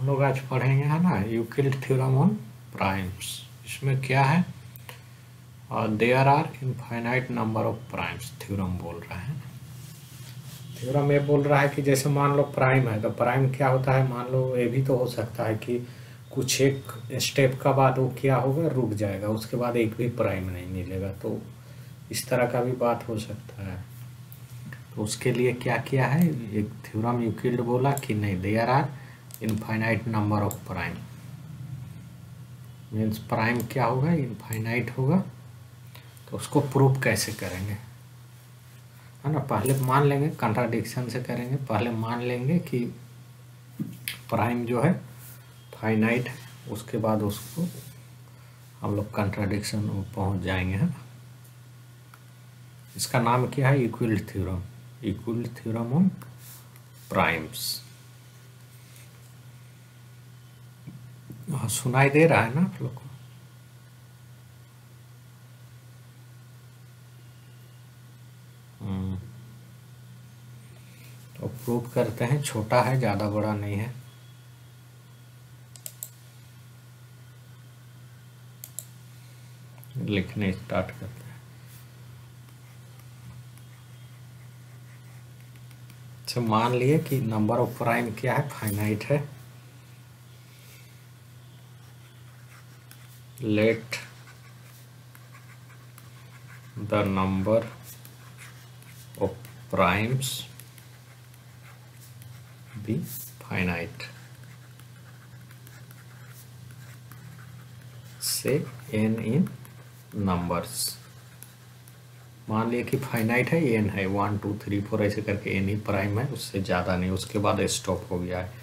हम लोग आज पढ़ेंगे है ना यूक्लिड थ्योरम ऑन प्राइम्स। इसमें क्या है, और there are infinite number of primes theorem बोल रहा है। थ्योरम ये बोल रहा है कि जैसे मान लो प्राइम है तो प्राइम क्या होता है, मान लो ये भी तो हो सकता है कि कुछ एक स्टेप का बाद वो क्या होगा, रुक जाएगा, उसके बाद एक भी प्राइम नहीं मिलेगा, तो इस तरह का भी बात हो सकता है। तो उसके लिए क्या किया है, एक थ्योरम यूक्लिड बोला कि नहीं there are infinite number of prime, means prime क्या होगा, इनफाइनाइट होगा। तो उसको प्रूव कैसे करेंगे, है ना। पहले मान लेंगे, कंट्राडिक्शन से करेंगे। पहले मान लेंगे कि प्राइम जो है फाइनाइट है, उसके बाद उसको हम लोग कंट्राडिक्शन में पहुंच जाएंगे, है ना। इसका नाम क्या है, Euclid theorem, Euclid theorem on primes. सुनाई दे रहा है ना आप लोग को? तो प्रूव करते हैं, छोटा है, ज़्यादा बड़ा नहीं है। लिखने स्टार्ट करते हैं। अच्छा, मान लिए कि नंबर ऑफ प्राइम क्या है, फाइनाइट है। Let the number of primes be finite से n इन नंबर्स। मान लिया कि फाइनाइट है, n है, 1 2 3 4 ऐसे करके n ही प्राइम है, उससे ज़्यादा नहीं, उसके बाद स्टॉप हो गया है।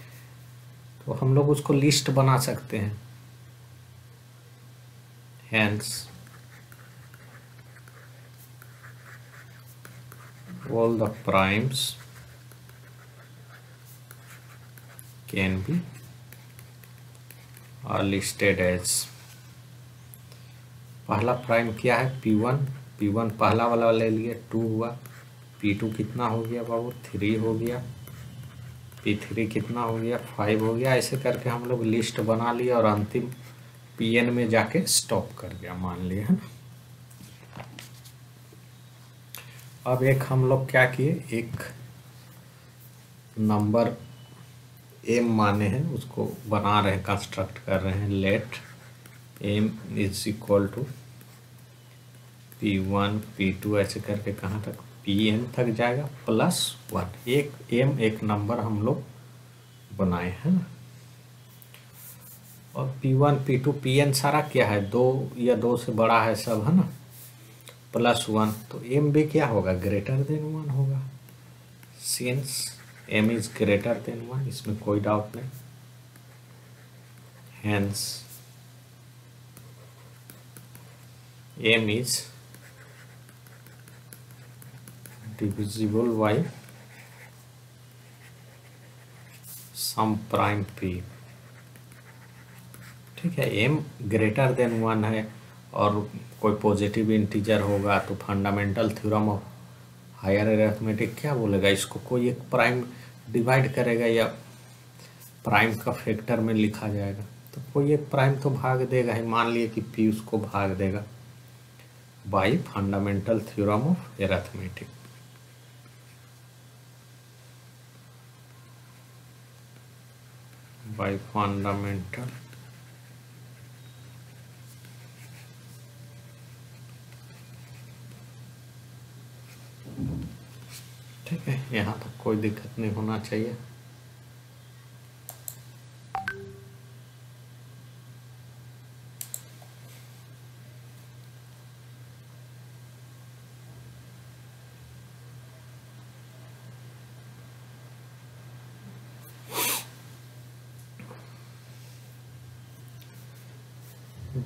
तो हम लोग उसको लिस्ट बना सकते हैं। Hence all the primes can be are listed as। पहला प्राइम क्या है, P1, P1 पहला वाला ले लिए, 2 हुआ। P2 कितना हो गया बाबू, 3 हो गया। P3 कितना हो गया, 5 हो गया। ऐसे करके हम लोग लिस्ट बना लिया और अंतिम Pn में जाके स्टॉप कर गया, मान लिया, है ना। अब एक हम लोग क्या किए, एक नंबर m माने हैं, उसको बना रहे हैं, कंस्ट्रक्ट कर रहे हैं। Let m is equal to P1 P2 ऐसे करके कहाँ तक, Pn तक जाएगा +1। एक m एक नंबर हम लोग बनाए हैं ना। और P1 P2 Pn सारा क्या है, 2 या 2 से बड़ा है सब, है ना, +1। तो m भी क्या होगा, ग्रेटर देन 1 होगा। Since m is greater then 1, इसमें कोई डाउट नहीं। Hence m is divisible by some prime p। ठीक है, m ग्रेटर देन 1 है और कोई पॉजिटिव इंटीजर होगा तो fundamental theorem of higher arithmetic क्या बोलेगा, इसको कोई एक प्राइम डिवाइड करेगा या प्राइम का फैक्टर में लिखा जाएगा, तो कोई एक प्राइम तो भाग देगा ही। मान लिए कि p उसको भाग देगा bye fundamental theorem of arithmetic. Bye fundamental ठीक है, यहाँ तक कोई दिक्कत नहीं होना चाहिए।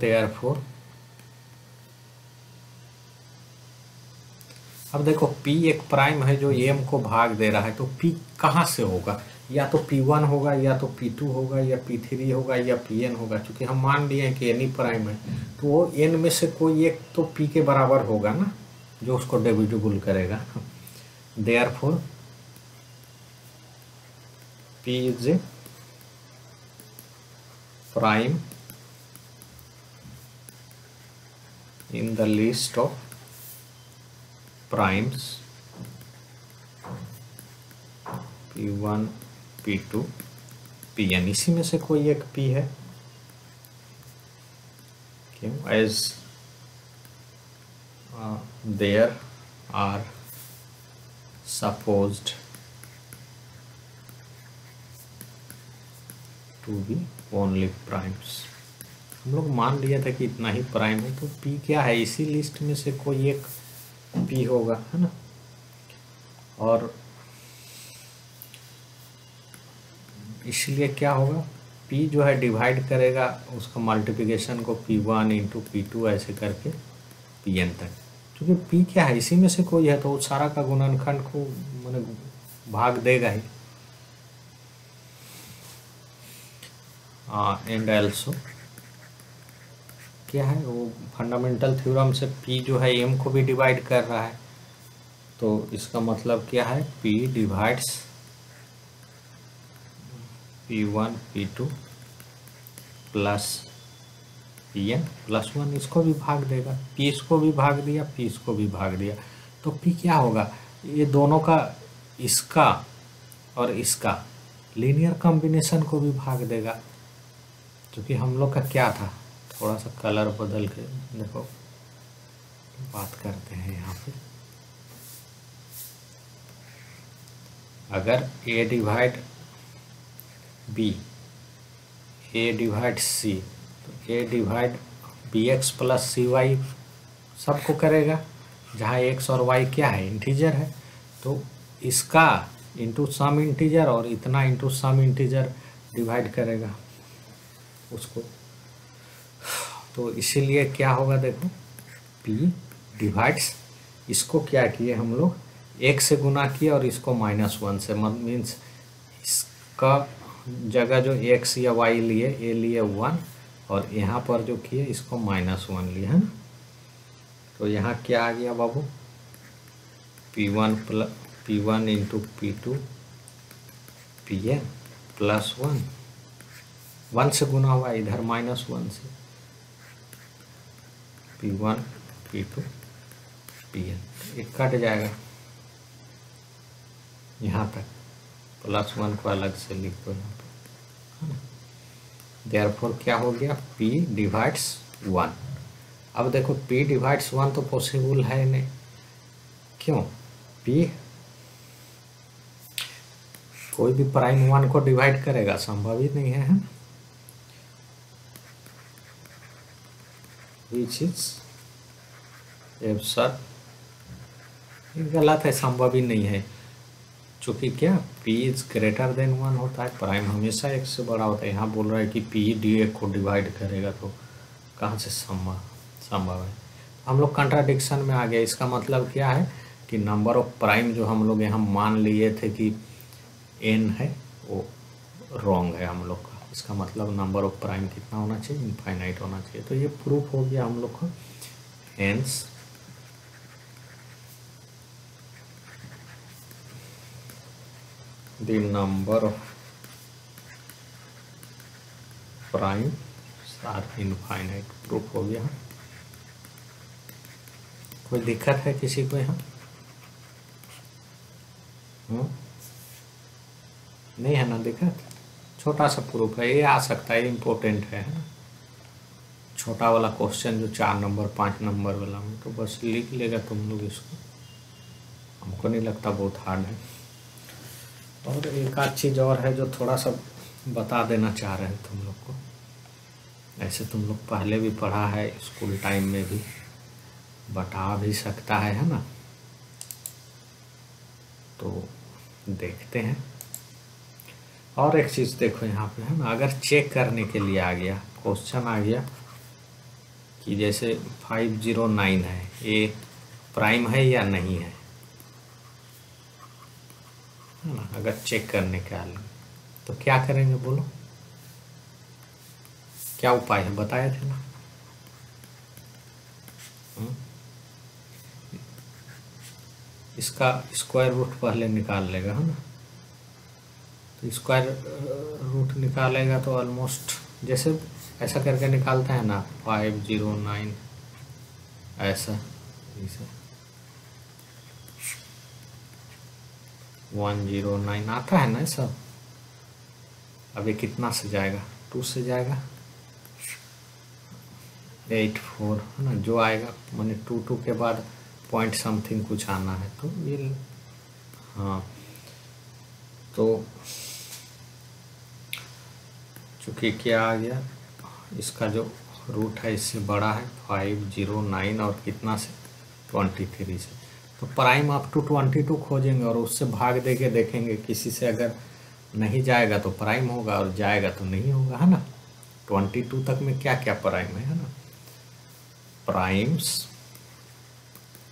Therefore अब देखो P एक प्राइम है जो m को भाग दे रहा है, तो P कहाँ से होगा, या तो P1 होगा, या तो P2 होगा, या P3 होगा, या Pn होगा। क्योंकि हम मान लिए हैं कि n ही प्राइम है, तो वो n में से कोई एक तो P के बराबर होगा ना, जो उसको डिविजिबल करेगा। Therefore P is prime in the list of primes P1 P2 Pn, इसी में से कोई एक P है क्यों, as there are supposed to be only primes। हम लोग मान लिया था कि इतना ही प्राइम है, तो P क्या है, इसी लिस्ट में से कोई एक P होगा, है ना। और इसलिए क्या होगा, P जो है डिवाइड करेगा उसका मल्टीप्लिकेशन को P1 इंटू P2 ऐसे करके Pn तक। क्योंकि P क्या है, इसी में से कोई है, तो वो सारा का गुणनखंड को मैंने भाग देगा ही। एंड ऑल्सो क्या है, वो फंडामेंटल थ्योरम से P जो है M को भी डिवाइड कर रहा है, तो इसका मतलब क्या है, P divides P1 P2 plus Pn plus 1, इसको भी भाग देगा, P इसको भी भाग दिया, P इसको भी भाग दिया, तो P क्या होगा, ये दोनों का, इसका और इसका लीनियर कॉम्बिनेशन को भी भाग देगा। क्योंकि हम लोग का क्या था, थोड़ा सा कलर बदल के देखो बात करते हैं यहाँ पे। अगर A divide B, A divide C, तो A divide BX plus CY सबको करेगा, जहाँ X और Y क्या है, इंटीजर है, तो इसका इंटू सम इंटीजर और इतना इंटू सम इंटीजर डिवाइड करेगा उसको। तो इसीलिए क्या होगा, देखो P डिवाइड्स, इसको क्या किए हम लोग, 1 से गुना किए और इसको -1 से, मीन्स इसका जगह जो X या Y लिए, A लिए 1 और यहाँ पर जो किए इसको -1 लिए, है ना। तो यहाँ क्या आ गया बाबू, P1 into P2 Pn plus 1 से गुना हुआ इधर -1 से, P1 P2 Pn, एक कट जाएगा यहाँ तक, +1 को अलग से लिख दो यहाँ पे। देयरफॉर क्या हो गया, P डिवाइड्स 1। अब देखो P डिवाइड्स 1 तो पॉसिबल है नहीं, क्यों, P कोई भी प्राइम 1 को डिवाइड करेगा, संभव ही नहीं है, विच इज एब्सर्ड, गलत है, संभव ही नहीं है। चूँकि क्या P इज ग्रेटर देन 1 होता है, प्राइम हमेशा 1 से बड़ा होता है। यहाँ बोल रहा है कि P D को डिवाइड करेगा, तो कहाँ से संभव है। हम लोग कंट्राडिक्शन में आ गए। इसका मतलब क्या है कि नंबर ऑफ प्राइम जो हम लोग यहाँ मान लिए थे कि n है, वो रॉन्ग है हम लोग का। इसका मतलब नंबर ऑफ प्राइम कितना होना चाहिए, इनफाइनाइट होना चाहिए। तो ये प्रूफ हो गया हम लोग का। Hence the number of primes are infinite, proof हो गया। कोई दिक्कत है किसी को यहाँ? नहीं है ना दिक्कत, छोटा सा प्रूफ है, ये आ सकता है, इम्पोर्टेंट है ना। छोटा वाला क्वेश्चन जो 4 नंबर 5 नंबर वाला में, तो बस लिख लेगा तुम लोग इसको, हमको नहीं लगता बहुत हार्ड है। और एक आध चीज़ और है जो थोड़ा सा बता देना चाह रहे हैं तुम लोग को। ऐसे तुम लोग पहले भी पढ़ा है, स्कूल टाइम में भी बता भी सकता है ना। तो देखते हैं। और एक चीज़ देखो यहाँ पे है ना, अगर चेक करने के लिए आ गया क्वेश्चन, आ गया कि जैसे 509 है, ये प्राइम है या नहीं है ना। अगर चेक करने के लिए तो क्या करेंगे बोलो, क्या उपाय है, बताए थे ना। इसका स्क्वायर रूट पहले निकाल लेगा, है ना। तो स्क्वायर रूट निकालेगा तो ऑलमोस्ट जैसे ऐसा करके निकालते हैं ना 509 ऐसा, इसे 109 आता है ना सब। अब ये कितना से जाएगा, 2 से जाएगा, 84 है ना जो आएगा, माने 2 के बाद पॉइंट समथिंग कुछ आना है तो ये, हाँ तो चूँकि क्या आ गया, इसका जो रूट है इससे बड़ा है 509 और कितना से 23 से, तो प्राइम अप टू 22 खोजेंगे और उससे भाग दे के देखेंगे, किसी से अगर नहीं जाएगा तो प्राइम होगा और जाएगा तो नहीं होगा, है ना। 22 तक में क्या क्या प्राइम है ना, प्राइम्स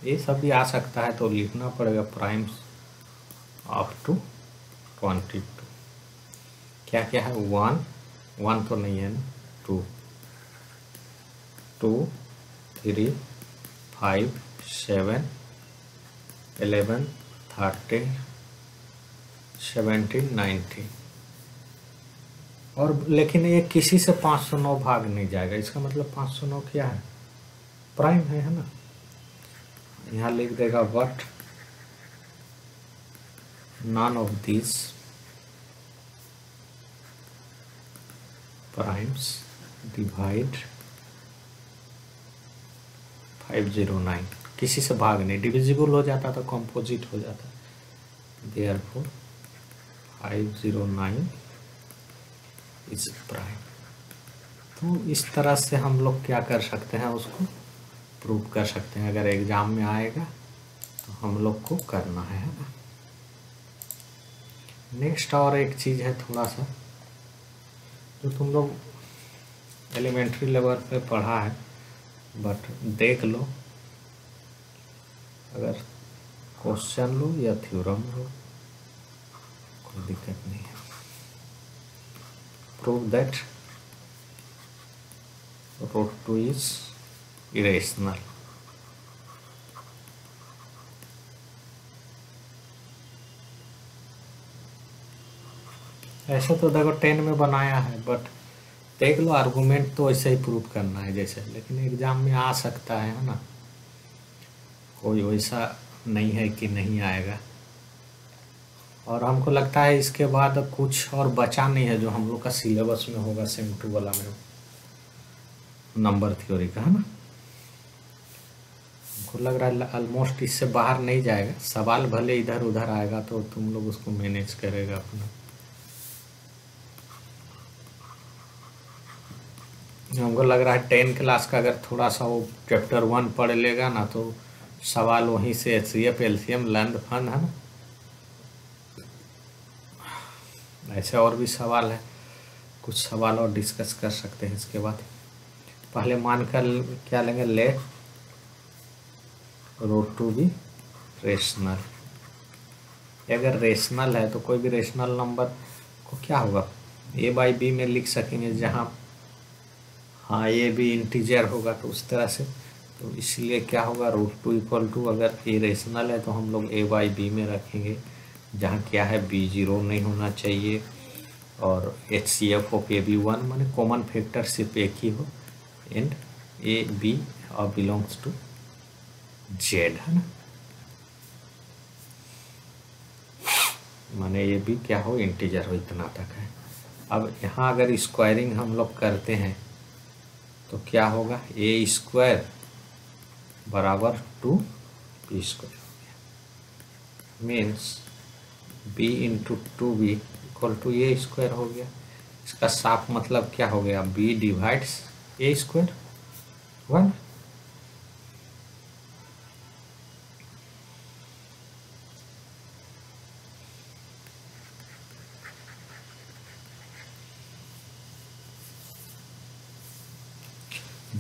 ये सब भी आ सकता है तो लिखना पड़ेगा प्राइम्स अप टू 22। क्या क्या है, 1 तो नहीं है ना, 2 3 5 7 11 13 17 19 और, लेकिन ये किसी से 509 भाग नहीं जाएगा, इसका मतलब 509 क्या है, प्राइम है ना। यहाँ लिख देगा but none of this primes divide 509, किसी से भाग नहीं, डिविजिबल हो जाता तो कंपोजिट हो जाता, देयरफॉर 509 इज प्राइम। तो इस तरह से हम लोग क्या कर सकते हैं, उसको प्रूव कर सकते हैं, अगर एग्जाम में आएगा तो हम लोग को करना है ना। नेक्स्ट और एक चीज़ है थोड़ा सा, जो तुम लोग एलिमेंट्री लेवल पे पढ़ा है बट देख लो, अगर क्वेश्चन लो या थ्योरम लो कोई दिक्कत नहीं है। Prove that root 2 is irrational. ऐसा तो देखो 10 में बनाया है बट देख लो, आर्गूमेंट तो ऐसे ही प्रूव करना है जैसे, लेकिन एग्जाम में आ सकता है ना, कोई वैसा नहीं है कि नहीं आएगा। और हमको लगता है इसके बाद कुछ और बचा नहीं है जो हम लोग का सिलेबस में होगा, सेम 2 वाला में नंबर थ्योरी का, है ना। हमको लग रहा है ऑलमोस्ट इससे बाहर नहीं जाएगा, सवाल भले इधर उधर आएगा तो तुम लोग उसको मैनेज करेगा अपना। हमको लग रहा है 10 क्लास का अगर थोड़ा सा वो चैप्टर 1 पढ़ लेगा ना तो सवाल वहीं से HCF LCM लेंथ फन है ना, ऐसे और भी सवाल है, कुछ सवाल और डिस्कस कर सकते हैं इसके बाद। पहले मानकर क्या लेंगे, लेट रूट 2 भी रेशनल। अगर रेशनल है तो कोई भी रेशनल नंबर को क्या होगा, A/B में लिख सकेंगे, जहाँ हाँ ये भी इंटीजर होगा तो उस तरह से, तो इसलिए क्या होगा, रूट 2 इक्वल टू, अगर ए रेशनल है तो हम लोग A/B में रखेंगे, जहाँ क्या है B 0 नहीं होना चाहिए और HCF ऑफ AB 1, माने कॉमन फैक्टर सिर्फ एक ही हो, एंड AB और बिलोंग्स टू Z, है ना, माने ये भी क्या हो, इंटीजर हो, इतना तक है। अब यहाँ अगर स्क्वायरिंग हम लोग करते हैं तो क्या होगा, A² बराबर 2B² हो गया, means B into 2B equal to A² हो गया। इसका साफ मतलब क्या हो गया, B divides A², 1।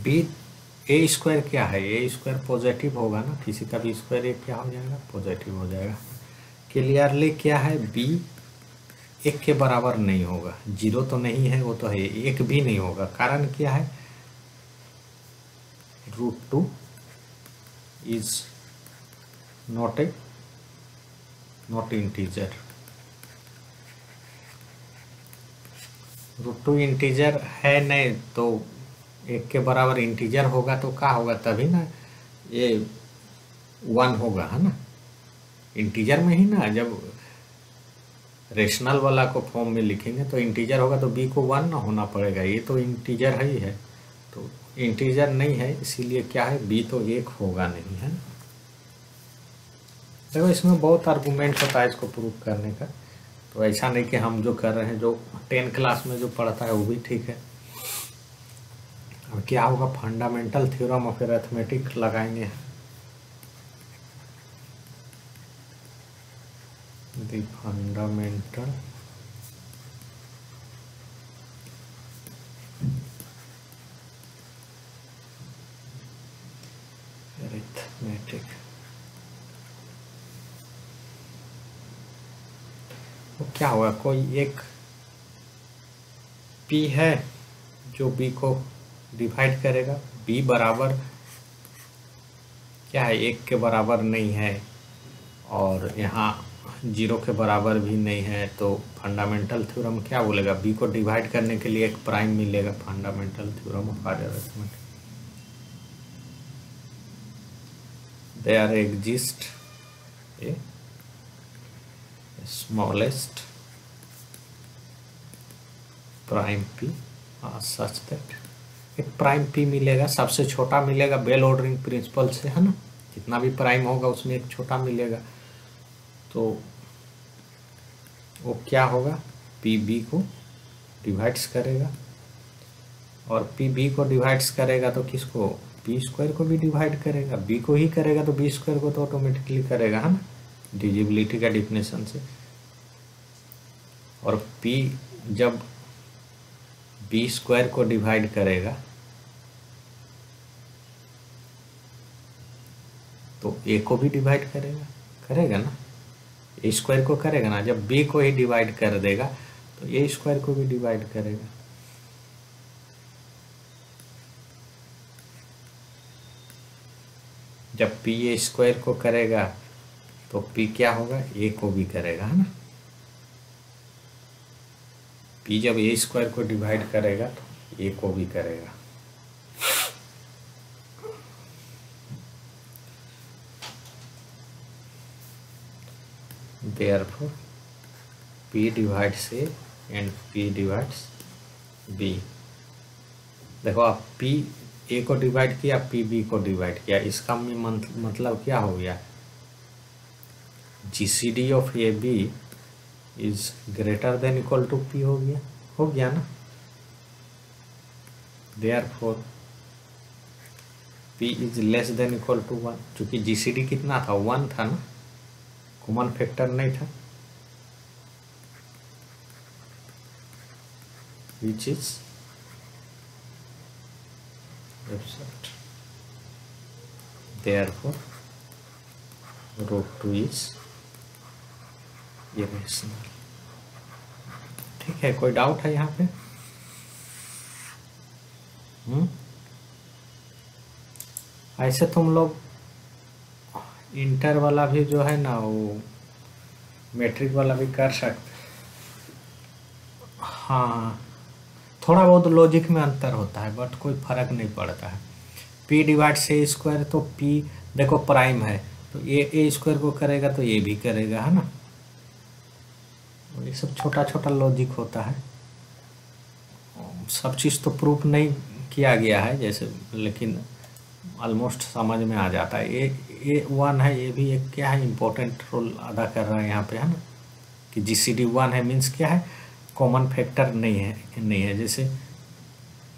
B A² क्या है, A² पॉजिटिव होगा ना, किसी का भी स्क्वायर एक क्या हो जाएगा, पॉजिटिव हो जाएगा। क्लियरली क्या है, B 1 के बराबर नहीं होगा, 0 तो नहीं है, वो तो है, 1 भी नहीं होगा, कारण क्या है, root 2 is not integer, root 2 integer है नहीं तो 1 के बराबर इंटीजर होगा तो क्या होगा, तभी ना ये 1 होगा, है ना। इंटीजर में ही ना, जब रेशनल वाला को फॉर्म में लिखेंगे तो इंटीजर होगा तो बी को 1 ना होना पड़ेगा, ये तो इंटीजर ही है, तो इंटीजर नहीं है इसीलिए क्या है, बी तो 1 होगा नहीं, है ना। देखो इसमें बहुत आर्गूमेंट होता है इसको प्रूव करने का, तो ऐसा नहीं कि हम जो कर रहे हैं, जो 10 क्लास में जो पढ़ता है वो भी ठीक है। अब क्या होगा, फंडामेंटल थ्योरम ऑफ अरिथमेटिक लगाएंगे। द फंडामेंटल अरिथमेटिक, तो क्या होगा, कोई एक p है जो b को डिवाइड करेगा, b बराबर क्या है, 1 के बराबर नहीं है और यहाँ 0 के बराबर भी नहीं है, तो फंडामेंटल थ्योरम क्या बोलेगा, b को डिवाइड करने के लिए एक प्राइम मिलेगा। Fundamental theorem of arithmetic, there exist a smallest prime p such that, एक प्राइम p मिलेगा, सबसे छोटा मिलेगा बेल ऑर्डरिंग प्रिंसिपल से, है ना। जितना भी प्राइम होगा उसमें एक छोटा मिलेगा, तो वो क्या होगा, p b को डिवाइड्स करेगा, और p b को डिवाइड्स करेगा तो किसको, b स्क्वायर को भी डिवाइड करेगा, b को ही करेगा तो b स्क्वायर को तो ऑटोमेटिकली करेगा, है ना, डिविजिबिलिटी का डिफिनेशन से। और p जब b स्क्वायर को डिवाइड करेगा तो a को भी डिवाइड करेगा ना, a स्क्वायर को करेगा ना, जब b को ही डिवाइड कर देगा तो a स्क्वायर को भी डिवाइड करेगा। जब p a स्क्वायर को करेगा तो p क्या होगा, a को भी करेगा, है ना। p जब a स्क्वायर को डिवाइड करेगा तो a को भी करेगा। Therefore, p divides a and p divides b। देखो आप p a को डिवाइड किया, p b को डिवाइड किया, इसका मतलब क्या हो गया, GCD of A B is greater than equal to p हो गया ना। Therefore, p is less than equal to 1, चूंकि GCD कितना था, 1 था ना, कॉमन फैक्टर नहीं था, which is absurd। Therefore, √2 is irrational। ठीक है, कोई डाउट है यहाँ पे? ऐसे तुम लोग इंटर वाला भी जो है ना, वो मैट्रिक वाला भी कर सकते। हाँ, थोड़ा बहुत लॉजिक में अंतर होता है बट कोई फर्क नहीं पड़ता है। p डिवाइड से स्क्वायर, तो p देखो प्राइम है तो ए स्क्वायर को करेगा तो ये भी करेगा, है ना। ये सब छोटा छोटा लॉजिक होता है, सब चीज़ तो प्रूफ नहीं किया गया है जैसे, लेकिन ऑलमोस्ट समझ में आ जाता है। ये 1 है, ये भी एक क्या है, इम्पोर्टेंट रोल अदा कर रहा है यहाँ पे, है ना, कि GCD 1 है मीन्स क्या है, कॉमन फैक्टर नहीं है। जैसे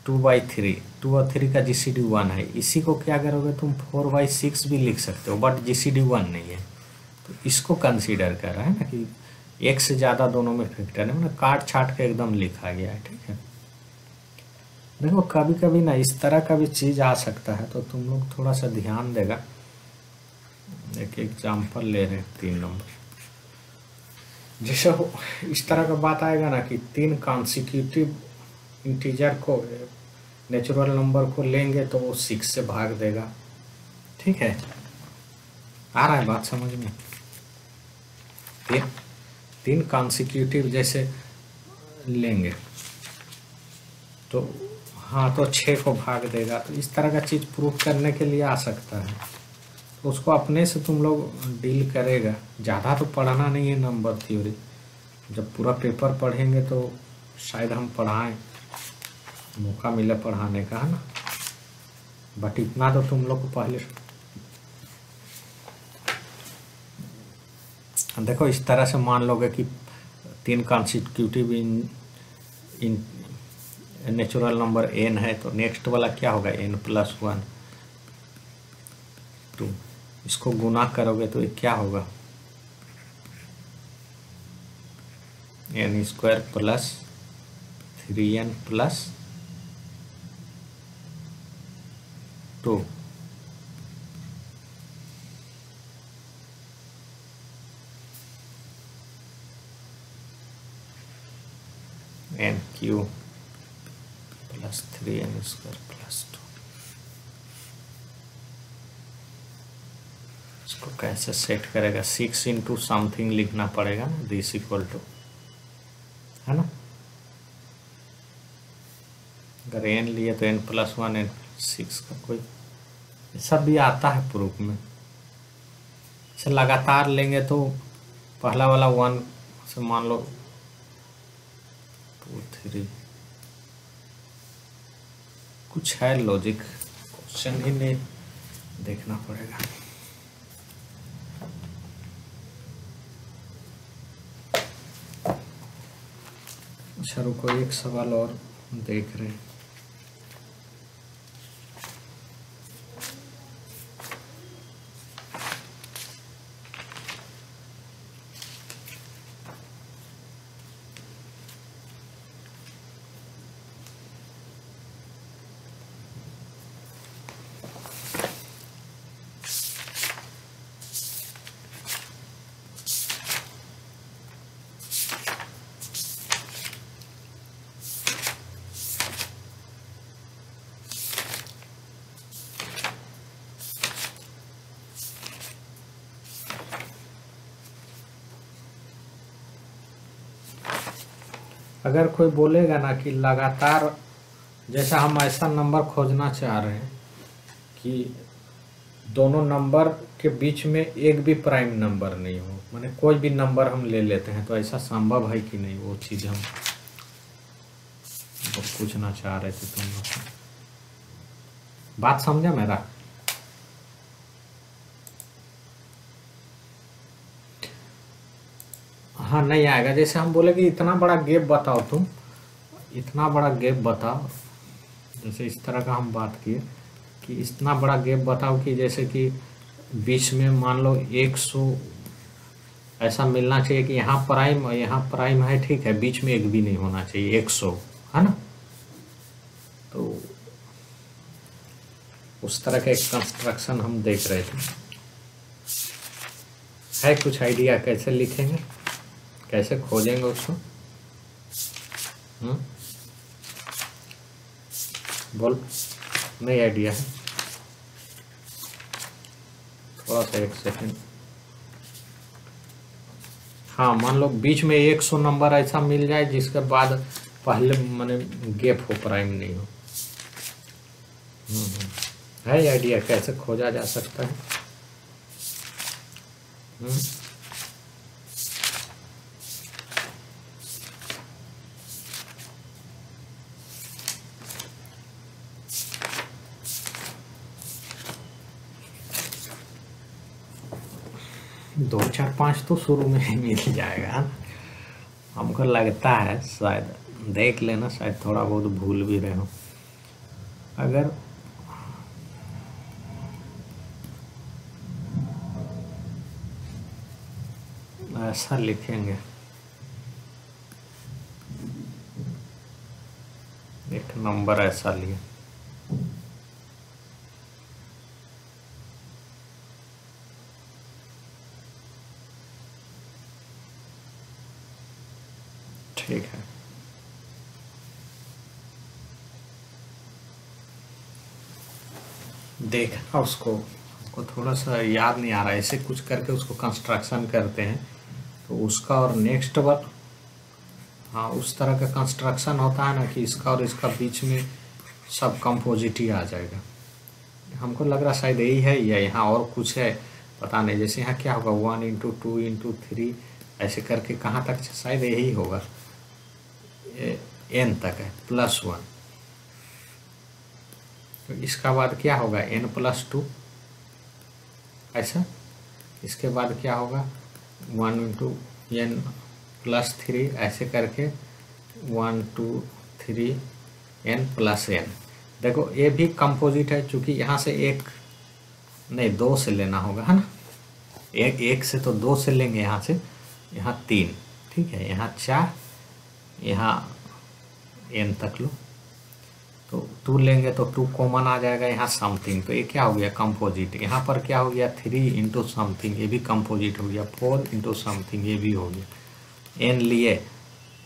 2/3, 2 और 3 का GCD 1 है, इसी को क्या करोगे तुम 4/6 भी लिख सकते हो, बट GCD 1 नहीं है, तो इसको कंसीडर कर रहा है ना कि एक से ज़्यादा दोनों में फैक्टर है, मतलब काट छाट के एकदम लिखा गया है। ठीक है, देखो कभी कभी ना इस तरह का भी चीज़ आ सकता है, तो तुम लोग थोड़ा सा ध्यान देगा। एक एग्जाम्पल ले रहे हैं 3 नंबर, जैसे इस तरह का बात आएगा ना कि 3 कॉन्सिक्यूटिव इंटीजर को, नेचुरल नंबर को लेंगे तो वो 6 से भाग देगा। ठीक है, आ रहा है बात समझ में? 3 कॉन्सिक्यूटिव जैसे लेंगे तो हाँ, तो 6 को भाग देगा। तो इस तरह का चीज़ प्रूफ करने के लिए आ सकता है, तो उसको अपने से तुम लोग डील करेगा। ज़्यादा तो पढ़ना नहीं है नंबर थ्योरी, जब पूरा पेपर पढ़ेंगे तो शायद हम पढ़ाएं, मौका मिले पढ़ाने का, है ना। बट इतना तो तुम लोग को पहले देखो, इस तरह से मान लोगे कि 3 consecutive in natural number n है, तो नेक्स्ट वाला क्या होगा, n+1 2। इसको गुना करोगे तो ये क्या होगा, n² + 3n + 2। n³ + 3n² + 2। इसको कैसे सेट करेगा, 6 × समथिंग लिखना पड़ेगा ना, दिस इक्वल टू, है ना। अगर n लिए तो n+1 n+6 का कोई, ये सब भी आता है प्रूफ में। इसे लगातार लेंगे तो पहला वाला 1 से मान लो 2 3, कुछ है लॉजिक, क्वेश्चन ही नहीं देखना पड़ेगा। अच्छा रुको, एक सवाल और देख रहे हैं। अगर कोई बोलेगा ना कि लगातार, जैसा हम ऐसा नंबर खोजना चाह रहे हैं कि दोनों नंबर के बीच में एक भी प्राइम नंबर नहीं हो, माने कोई भी नंबर हम ले लेते हैं, तो ऐसा संभव है कि नहीं, वो चीज़ हम तो पूछना चाह रहे थे तुम लोग। बात समझा मेरा? हाँ, नहीं आएगा। जैसे हम बोले कि इतना बड़ा गैप बताओ, तुम इतना बड़ा गैप बताओ, जैसे इस तरह का हम बात किए कि इतना बड़ा गैप बताओ कि जैसे कि बीच में मान लो 100 ऐसा मिलना चाहिए कि यहाँ प्राइम और यहाँ प्राइम है, ठीक है, बीच में एक भी नहीं होना चाहिए, 100, है ना। तो उस तरह का एक कंस्ट्रक्शन हम देख रहे थे। है कुछ आइडिया कैसे लिखेंगे, कैसे खोजेंगे उसको? बोल, नहीं आइडिया है? थोड़ा सा एक सेकंड। हाँ, मान लो बीच में 100 नंबर ऐसा मिल जाए जिसके बाद पहले माने गैप हो, प्राइम नहीं हो। है आइडिया कैसे खोजा जा सकता है? दो चार पाँच तो शुरू में ही मिल जाएगा, हमको लगता है। शायद देख लेना, शायद थोड़ा बहुत भूल भी रहे हो। अगर ऐसा लिखेंगे, एक नंबर ऐसा लिए, ठीक है। देखना उसको थोड़ा सा याद नहीं आ रहा है, ऐसे कुछ करके उसको कंस्ट्रक्शन करते हैं तो उसका और नेक्स्ट बार हाँ, उस तरह का कंस्ट्रक्शन होता है ना कि इसका और इसका बीच में सब कंपोजिट ही आ जाएगा। हमको लग रहा शायद यही है या यहाँ और कुछ है, पता नहीं। जैसे यहाँ क्या होगा 1 × 2 × 3 ऐसे करके कहाँ तक, शायद यही होगा, n तक है +1। तो इसका बाद क्या होगा n+2 ऐसा। इसके बाद क्या होगा 1 × n+3 ऐसे करके 1 2 3 n+n। देखो ये भी कंपोजिट है, चूंकि यहाँ से एक नहीं 2 से लेना होगा, है ना। एक से तो 2 से लेंगे, यहाँ से यहाँ 3, ठीक है, यहाँ 4, यहाँ n तक लो तो 2 लेंगे तो 2 कॉमन आ जाएगा, यहाँ समथिंग। तो ये क्या हो गया कंपोजिट। यहाँ पर क्या हो गया 3 × समथिंग, ये भी कंपोजिट हो गया। 4 × समथिंग, ये भी हो गया। n लिए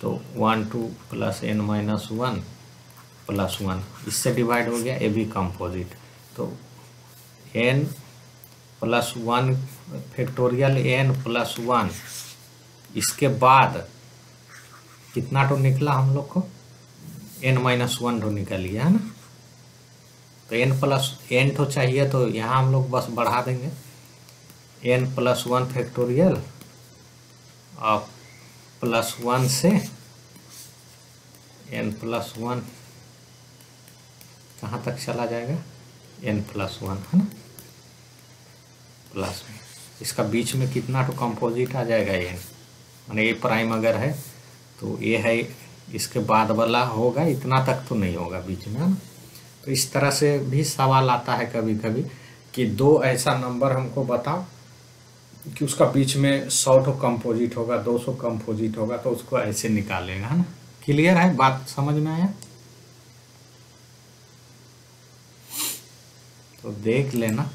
तो 1 2 + n - 1 + 1 इससे डिवाइड हो गया, ये भी कंपोजिट। तो n+1 फैक्टोरियल n+1, इसके बाद कितना तो निकला हम लोग को n-1 तो निकल गया, है ना। तो n तो चाहिए, तो यहाँ हम लोग बस बढ़ा देंगे n+1 फैक्टोरियल और +1 से n+1 कहाँ तक चला जाएगा n+1, है ना, प्लस में। इसका बीच में कितना तो कंपोजिट आ जाएगा n, माने ये प्राइम अगर है तो ये है, इसके बाद वाला होगा, इतना तक तो नहीं होगा बीच में, है ना। तो इस तरह से भी सवाल आता है कभी कभी कि 2 ऐसा नंबर हमको बताओ कि उसका बीच में 100 तो कंपोजिट होगा, 200 कंपोजिट होगा, तो उसको ऐसे निकालेगा, है ना। क्लियर है बात, समझ में आया? तो देख लेना।